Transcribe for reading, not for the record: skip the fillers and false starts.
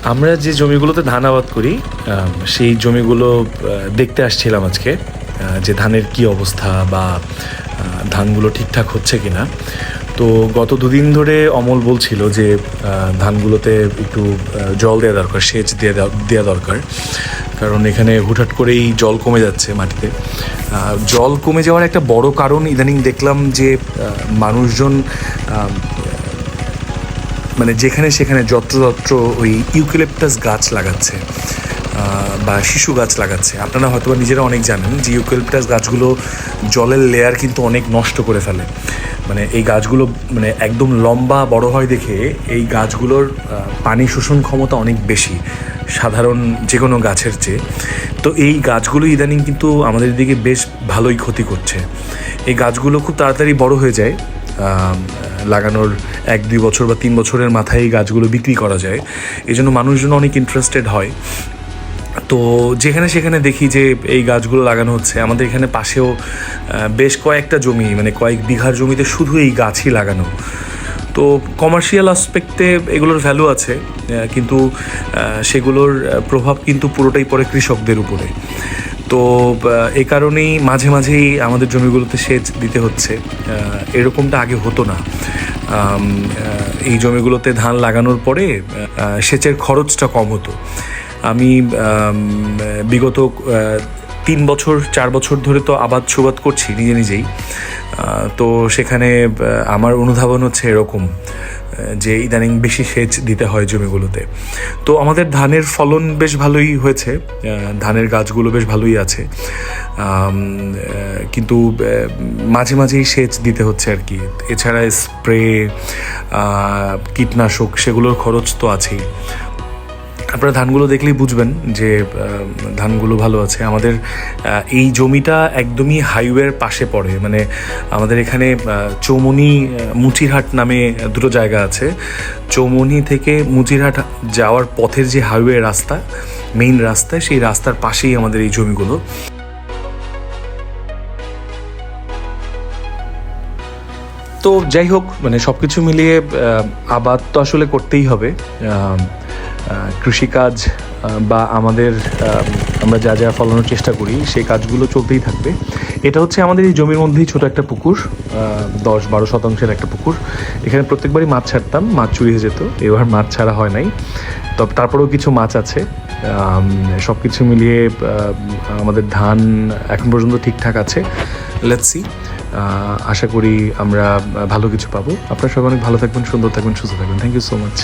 আমরা যে জমিগুলোতে ধান আবাদ করি সেই জমিগুলো দেখতে আসছিলাম আজকে, যে ধানের কি অবস্থা বা ধানগুলো ঠিকঠাক হচ্ছে কি না। তো গত দুদিন ধরে অমল বলছিল যে ধানগুলোতে একটু জল দেওয়া দরকার, সেচ দেওয়া দরকার, কারণ এখানে হুটহাট করেই জল কমে যাচ্ছে মাটিতে। জল কমে যাওয়ার একটা বড় কারণ ইদানিং দেখলাম যে মানুষজন মানে যেখানে সেখানে যত্রতত্র ওই ইউক্যালিপটাস গাছ লাগাচ্ছে বা শিশু গাছ লাগাচ্ছে। আপনারা হয়তো বা নিজেরা অনেক জানেন যে ইউক্যালিপটাস গাছগুলো জলের লেয়ার কিন্তু অনেক নষ্ট করে ফেলে। মানে এই গাছগুলো মানে একদম লম্বা বড় হয় দেখে এই গাছগুলোর পানি শোষণ ক্ষমতা অনেক বেশি সাধারণ যে কোনো গাছের চেয়ে। তো এই গাছগুলো ইদানিং কিন্তু আমাদের দিকে বেশ ভালোই ক্ষতি করছে। এই গাছগুলো খুব তাড়াতাড়ি বড় হয়ে যায়, লাগানোর 1-2 বছর বা 3 বছরের মাথায় এই গাছগুলো বিক্রি করা যায়। এই জন্য মানুষজন অনেক ইন্টারেস্টেড হয়। তো যেখানে সেখানে দেখি যে এই গাছগুলো লাগানো হচ্ছে। আমাদের এখানে পাশেও বেশ কয়েকটা জমি, মানে কয়েক বিঘার জমিতে শুধু এই গাছই লাগানো। তো কমার্শিয়াল আসপেক্টে এগুলোর ভ্যালু আছে, কিন্তু সেগুলোর প্রভাব কিন্তু পুরোটাই পড়ে কৃষকদের উপরে। তো এই কারণেই মাঝে মাঝেই আমাদের জমিগুলোতে সেচ দিতে হচ্ছে। এরকমটা আগে হতো না। এই জমিগুলোতে ধান লাগানোর পরে সেচের খরচটা কম হতো। আমি বিগত 3-4 বছর ধরে তো আবাদ সুবাদ করছি নিজে নিজেই। তো সেখানে আমার অনুধাবন হচ্ছে এরকম যে ইদানিং বেশি সেচ দিতে হয় জমিগুলোতে। তো আমাদের ধানের ফলন বেশ ভালোই হয়েছে, ধানের গাছগুলো বেশ ভালোই আছে, কিন্তু মাঝে মাঝেই সেচ দিতে হচ্ছে আর কি। এছাড়া স্প্রে, কীটনাশক, সেগুলোর খরচ তো আছেই। আপনারা ধানগুলো দেখলেই বুঝবেন যে ধানগুলো ভালো আছে। আমাদের এই জমিটা একদমই হাইওয়ের পাশে পড়ে, মানে আমাদের এখানে চৌমনি মুচিরহাট নামে দুটো জায়গা আছে। চৌমনি থেকে মুচিরহাট যাওয়ার পথের যে হাইওয়ে রাস্তা, মেইন রাস্তা, সেই রাস্তার পাশেই আমাদের এই জমিগুলো। তো যাই হোক, মানে সব কিছু মিলিয়ে আবাদ তো আসলে করতেই হবে। কৃষিকাজ বা আমাদের আমরা যা যা ফলানোর চেষ্টা করি সেই কাজগুলো চলতেই থাকবে। এটা হচ্ছে আমাদের এই জমির মধ্যেই ছোট একটা পুকুর, 10-12 শতাংশের একটা পুকুর। এখানে প্রত্যেকবারই মাছ ছাড়তাম, মাছ চুরি হয়ে যেত। এবার মাছ ছাড়া হয় নাই, তবে তারপরেও কিছু মাছ আছে। সব কিছু মিলিয়ে আমাদের ধান এখন পর্যন্ত ঠিকঠাক আছে। লেটস সি, আশা করি আমরা ভালো কিছু পাবো। আপনারা সবাই অনেক ভালো থাকবেন, সুন্দর থাকবেন, সুস্থ থাকবেন। Thank you so much.